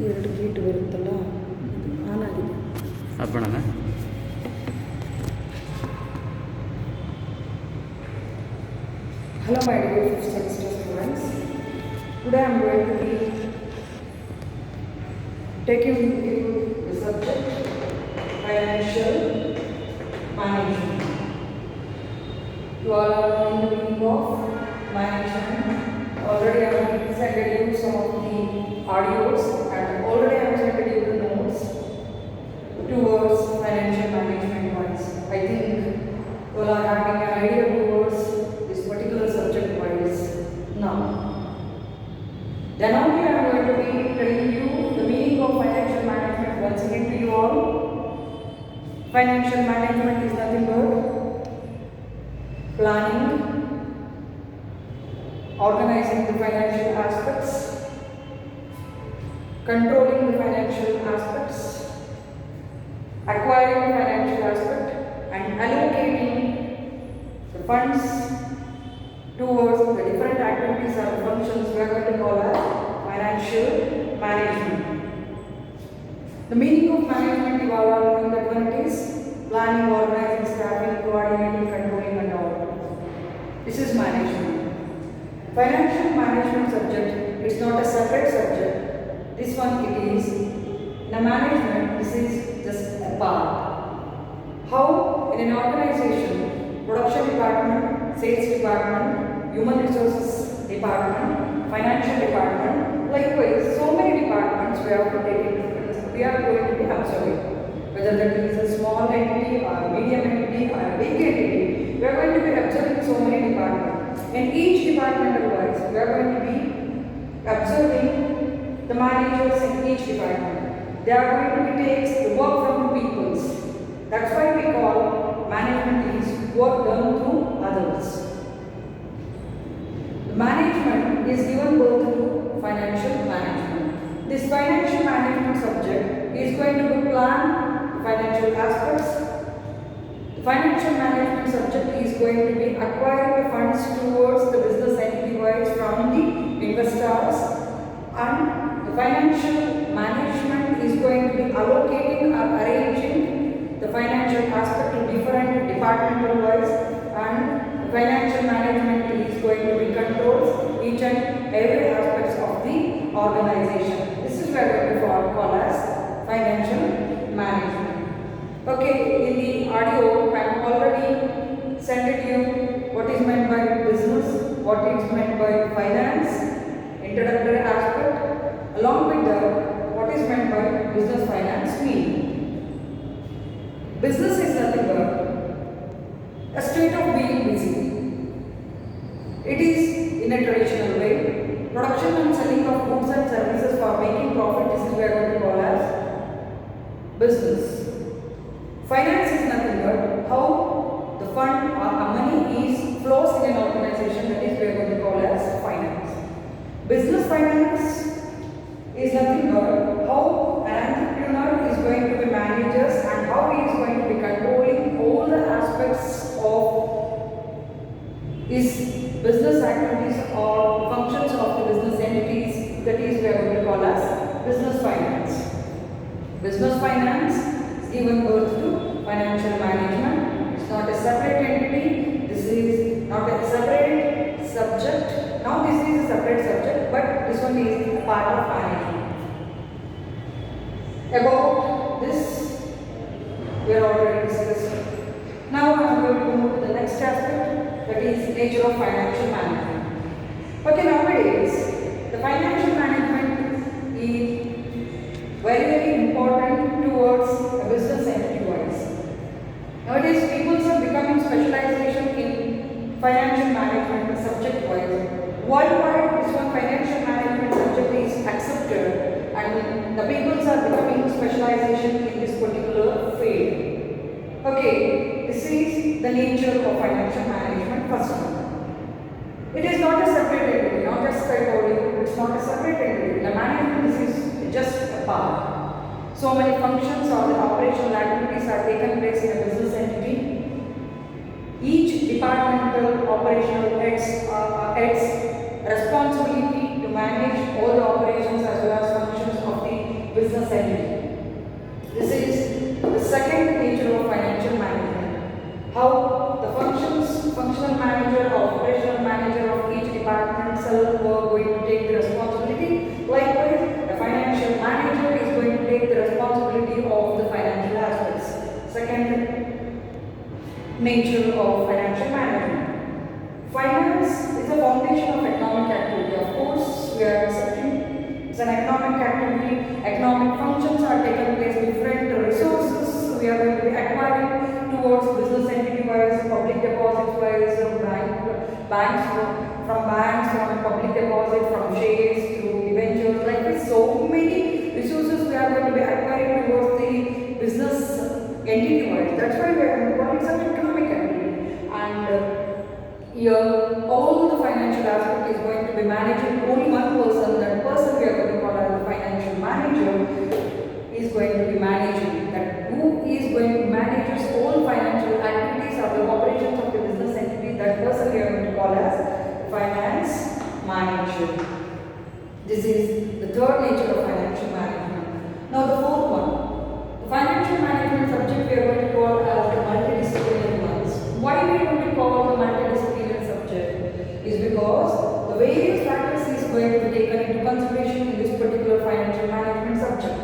ಎರಡು ಗೀಟ್ ಬರುತ್ತಲ್ಲ ಆನ್ ಆಗಿದೆ. Appanna Hello my dear 5th semester students. Today I am going to be taking you the subject financial management. You all are knowing the meaning of management. Already I have sent you some of the audios and already I have sent you the notes towards financial management wise. I think you all are having an idea towards this particular subject wise now. Then only I am going to be telling you the meaning of financial management once again to you all. Financial management is nothing but planning, organizing the financial aspects, controlling the financial aspects, acquiring the financial aspect, and allocating the funds towards the different activities or functions we are going to call as financial management. The meaning of management, you all are knowing that one, it is planning, organizing, staffing, coordinating, controlling and all. This is management. Financial management subject, it's not a separate subject. This one it is. In a management, this is just a part. How in an organization, production department, sales department, human resources department, financial department, likewise so many departments we have to take into consideration. We are going to be observing whether that is a small entity or a medium entity or a big entity. We are going to be observing so many departments. In each departmental wise, we are going to be observing the managers in each department. They are going to be takes the work from the peoples. That's why we call management is work done through others. The management is given birth to financial management. This financial management subject is going to plan financial aspects. The financial management subject is going to be acquiring the funds towards the business entity wise from the investors, and the financial management is going to be allocating or arranging the financial aspect to different departmental wise, and the financial management is going to be controls each and every aspects of the organization. This is what we call as financial management. Okay, in the audio I have already sent it you what is meant by business, what is meant by finance, introductory aspect, along with that what is meant by business finance mean. Business is nothing but a state of being busy. It is in a traditional way production and selling of goods and services for making profit. This is what we are going to call as business. Finance is nothing but how the fund or money is flows in an organization. That is what we are going to call as finance. Business finance is nothing but how an entrepreneur is going to be managers and how he is going to be controlling all the aspects of his business activities or functions of the business entities. That is what we are going to call as business finance. Business finance is given birth to financial management. It's not a separate entity. This is not a separate subject. Now this is a separate subject, but this one is a part of management. About this we are already discussing. Now I am going to move to the next aspect, that is nature of financial management. Okay, nowadays the financial management is very important towards a business entity wise. Nowadays people are becoming specialization in financial management subject wise. Worldwide this one financial management subject is accepted and the people are becoming specialization in this particular field. Okay, this is the nature of financial management first one. It is not a separate entity, not just I told you, it's not a separate entity. The management, this is just a part. So many functions or the operational activities are taken place in a business entity. Each departmental operational heads responsibility to manage all the operations as well as functions of the nature of financial management. Finance is a foundation of economic activity. Of course, we are accepting it's an economic activity. Economic functions are taking place, different resources we are going to be acquiring towards business entity wise, public deposits wise, from public deposit, from shares through debentures, like this. So many resources we are going to be acquiring towards the business entity wise. That's why we are going to call it an economic activity. And here, all the financial aspect is going to be managing only one person. That person we are going to call as the financial manager is going to be managing. That who is going to manage all financial activities or the operations of the business entity. That person we are going to call as finance manager. This is the third nature of financial management. Now the fourth one, the financial management subject we are going to call as the multidisciplinary ones. Why we are going to call the multidisciplinary subject is because the various factors is going to be taken into consideration in this particular financial management subject.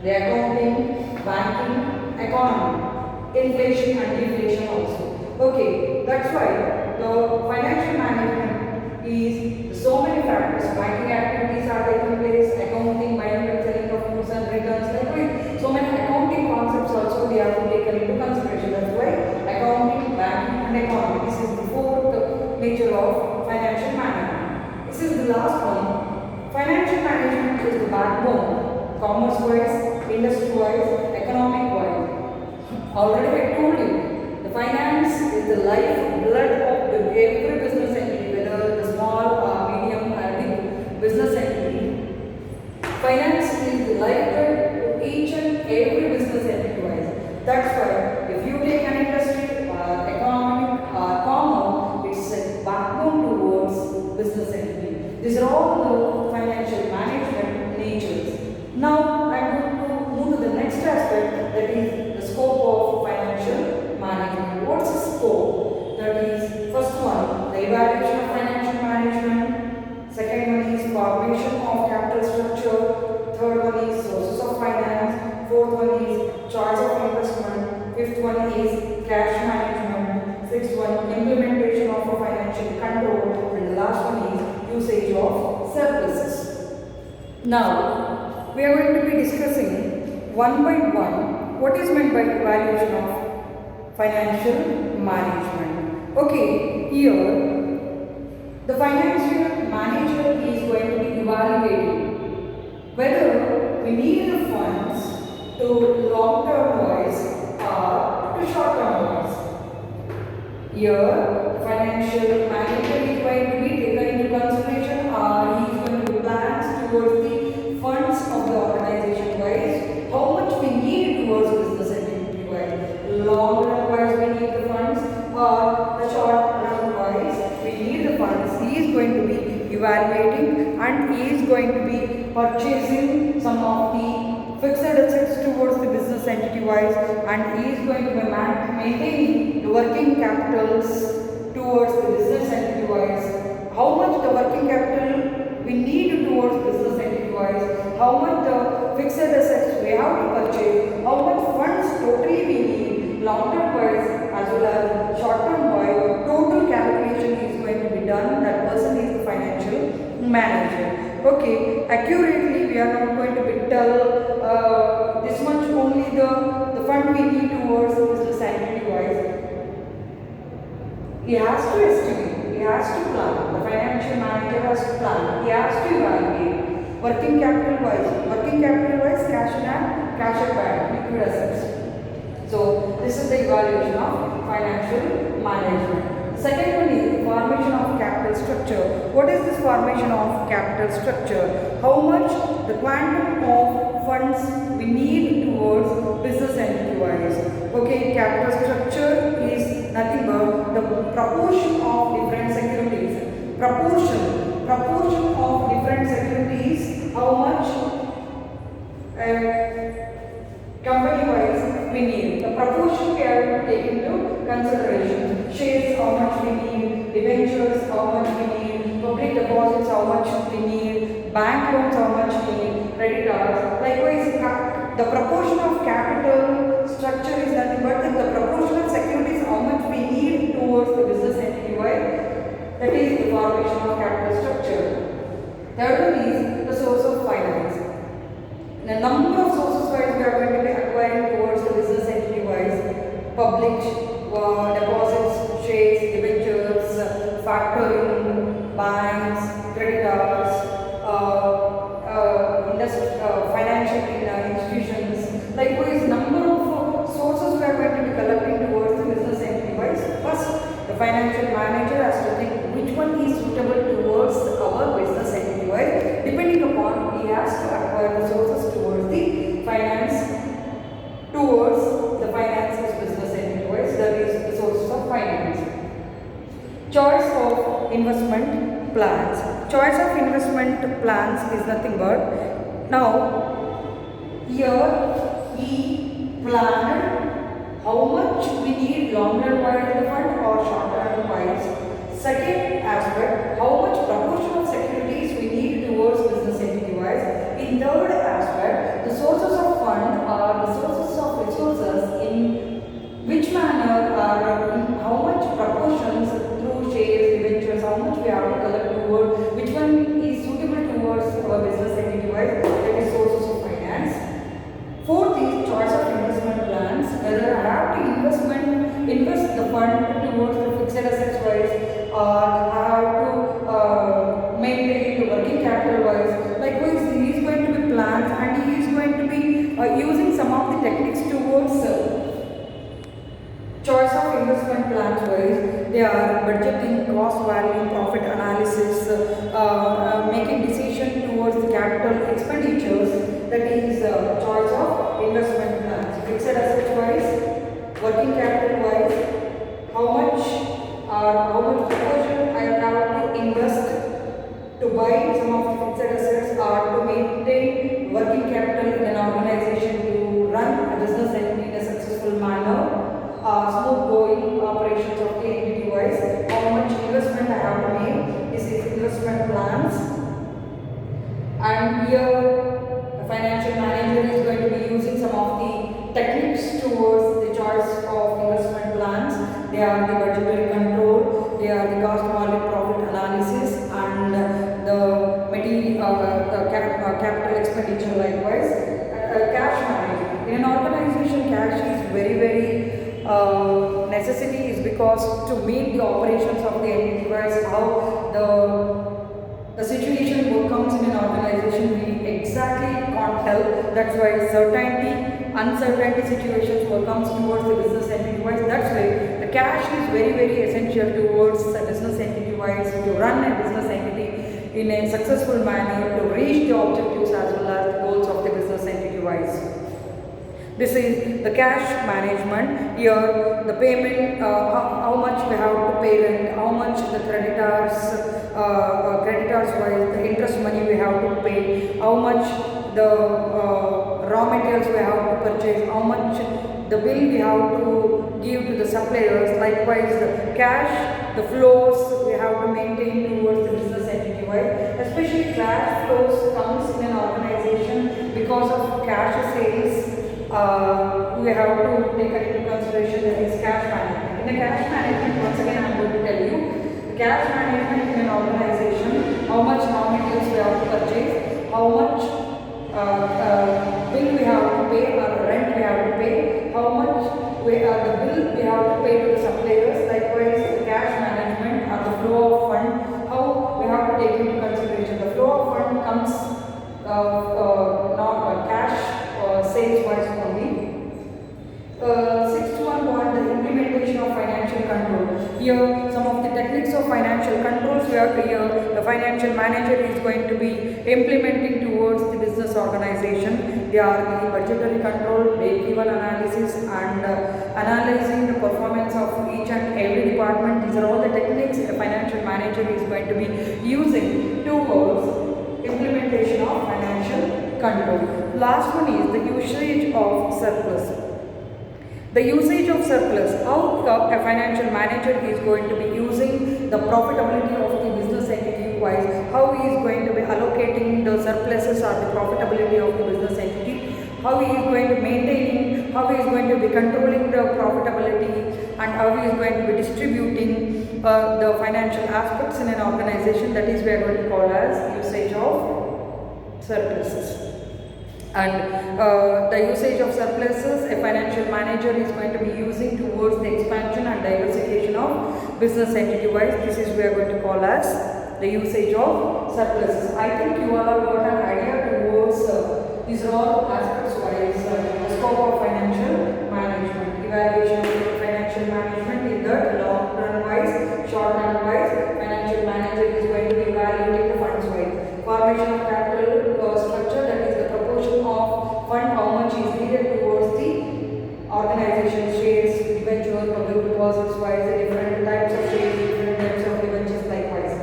The accounting, banking, economy, inflation and deflation also. Okay, that's why the financial management is so many factors. Banking activities are taking place, accounting, buying and selling of goods and returns, like so many accounting concepts also we have to take into consideration. That's why accounting, banking and economy. This is the fourth nature of financial management. This is the last one. Financial management is the backbone, commerce wise, industry wise, economic wise. Already I told you, the finance is the life blood of every business entity, whether the small or medium or big business entity. Finance is the lifeblood of each and every business entity wise. That's why if you take an industry or economic or commerce, it's a backbone towards business entity. These are all the financial management natures. Now I am going to move to the next aspect, that is the scope of financial management. What's the scope? That is, first one, the evaluation of financial management. Second one is formation of capital structure. Third one is sources of finance. Fourth one is choice of investment. Fifth one is cash management. Sixth one, implementation of a financial control. And the last one is usage of surpluses. Now, we are going to be discussing one by one what is meant by evaluation of financial management. Okay, here the financial manager is going to be evaluating whether we need the funds to long-term wise or to short-term wise. Here, the financial manager is going to be taken into consideration, or he is going to plan towards the funds of the organization wise, how much we need towards business entity wise. Long run wise we need the funds, or the short run wise we need the funds. He is going to be evaluating and he is going to be purchasing some of the fixed assets towards the business entity wise, and he is going to be maintaining the working capitals towards the business entity wise. How much the working capital we need towards business entity wise, how much the fixed assets we have to purchase, how much funds totally we need, long term wise as well as short term wise. Total calculation is going to be done. That person is the financial manager. Okay, accurately we are not going to be tell this much only the fund we need towards business entity wise. He has to estimate, he has to plan, the financial manager has to plan, he has to evaluate working capital wise, cash in hand, cash at bank, liquid assets. So this is the evaluation of financial management. Second one is the formation of capital structure. What is this formation of capital structure? How much the quantum of funds we need towards business entity wise. Okay, capital structure is nothing but the proportion of different securities. Proportion of different securities, how much company wise we need. The proportion we have to take into consideration. Shares, how much we need. Debentures, how much we need. Public deposits, how much we need. Bank loans, how much we need. Creditors. Likewise, the proportion of capital structure is nothing but the proportion of securities, how much we towards the business entity wise, that is the formation of capital structure. Third one is the source of finance. The number of sources wise we are going to be acquiring towards the business entity wise: public deposits, shares, debentures, factoring, banks, creditors, financial institutions. Likewise, number of sources we are going to be collecting towards the business entity wise. First, the financial manager has to think which one is suitable towards our business entity wise. Depending upon, he has to acquire the sources towards the finance, towards the finances business entity wise. That is the sources of finance. Choice of investment plans. Choice of investment plans is nothing but, now here we planned how much we need long-term wise fund or short-term wise. Second aspect, how much proportion of securities we need towards business entity wise. In third aspect, the sources of fund are the sources of resources, in which manner are how much proportions through shares, debentures, how much we have to collect toward, which one is suitable towards our business entity wise, that is sources of finance. Fourth is choice of investment plans, whether I have to invest the fund towards the fixed assets wise, or I have to maintain the working capital wise. Likewise, he is going to be plans, and he is going to be using some of the techniques towards choice of investment plans wise. They are budgeting, cost value, profit analysis, making decision towards the capital expenditures. That is choice of investment plans. Fixed assets wise, working capital wise, how much proportion I have to invest to buy some of the fixed assets, or to maintain working capital in an organization to run a business entity in a successful manner. Smooth going operations of the entity wise, how much investment I have to make. This is investment plans. And here the financial manager is going to be using some of the techniques towards the choice of investment plans. They are the budgetary control, they are the cost market profit analysis, and the material capital expenditure. Likewise, cash management. In an organization, cash is very necessity, is because to meet the operations of the entity wise, how the situation what comes in an organization, we exactly can't tell. That's why certainty, uncertainty situations what comes towards the business entity wise. That's why the cash is very essential towards the business entity wise, to run a business entity in a successful manner, to reach the objectives as well as the goals of the business entity wise. This is the cash management. Here the payment, how much we have to pay rent, how much the creditors wise, the interest money we have to pay, how much the raw materials we have to purchase, how much the bill we have to give to the suppliers. Likewise, the cash, the flows we have to maintain towards the business entity wise. Especially cash flows comes in an organization because of cash sales. We have to take into consideration that is cash management. In the cash management, once again I am going to tell you, the cash management in an organization, how much raw materials we have to purchase, how much bill we have to pay, or rent we have to pay, how much the bill we have to pay to the suppliers. Likewise, the cash management or the flow of fund, how we have to take into consideration. The flow of fund comes not cash sales wise only. Sixth one point, the implementation of financial control. Here some of the techniques of financial controls we have here. The financial manager is going to be implementing towards the business organization. They are the budgetary control, break-even analysis, and analyzing the performance of each and every department. These are all the techniques the financial manager is going to be using towards implementation of financial control. Last one is the usage of surplus. The usage of surplus, how a financial manager is going to be using the profitability of the business entity wise, how he is going to be allocating the surpluses or the profitability of the business entity, how he is going to maintaining, how he is going to be controlling the profitability, and how he is going to be distributing the financial aspects in an organization. That is we are going to call as usage of surpluses. And the usage of surpluses, a financial manager is going to be using towards the expansion and diversification of business entity wise. This is we are going to call as the usage of surpluses. I think you all have got an idea towards these are all aspects wise the scope of financial management, evaluation of financial management in the long run wise, short run wise. Financial manager is going to be evaluating the funds wise. Formation of capital structure, that is the proportion of fund, how much is needed towards the organization, shares, debentures, public deposits wise, the different types of shares, different types of debentures likewise.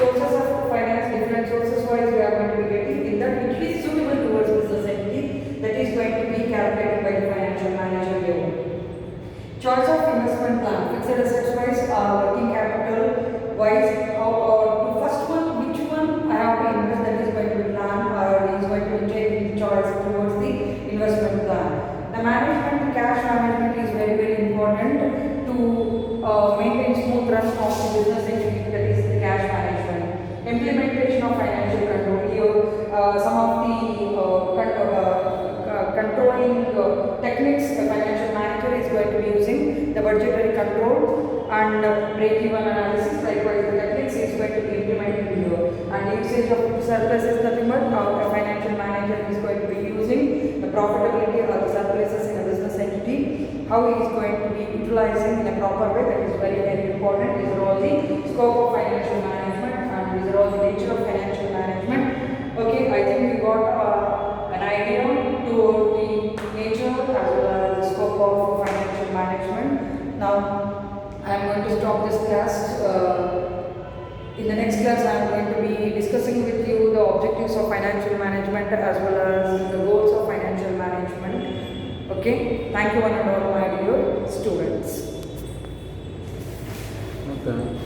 Sources of finance, different sources wise we are going to be getting in that which is suitable towards business entity, that is going to be calculated by the financial manager level. Choice of investment plan, fixed assets wise, working capital wise, how first one, which one I have to invest, that is going to be plan or is going to be taking choice towards the investment plan. The management, cash management is very, very important to maintain smooth run of the business entity, that is the cash management. Implementation of financial control. Here, some of the controlling techniques the financial manager is going to be using, the budgetary control and break-even analysis. Likewise, the techniques is going to be implemented here. And the usage of surpluses, nothing but a financial manager is going to be using the profitability or the surpluses in a business entity, how he is going to be utilizing in a proper way. That is very, very important. These are all the scope of financial management and these are all the nature of financial management. Okay, I think we got an idea to the nature as well as the scope of financial management. Now, I am going to stop this class. In the next class, I am going to be discussing with you the objectives of financial management as well as the goals of financial management. Okay, thank you one and all my dear students. Okay.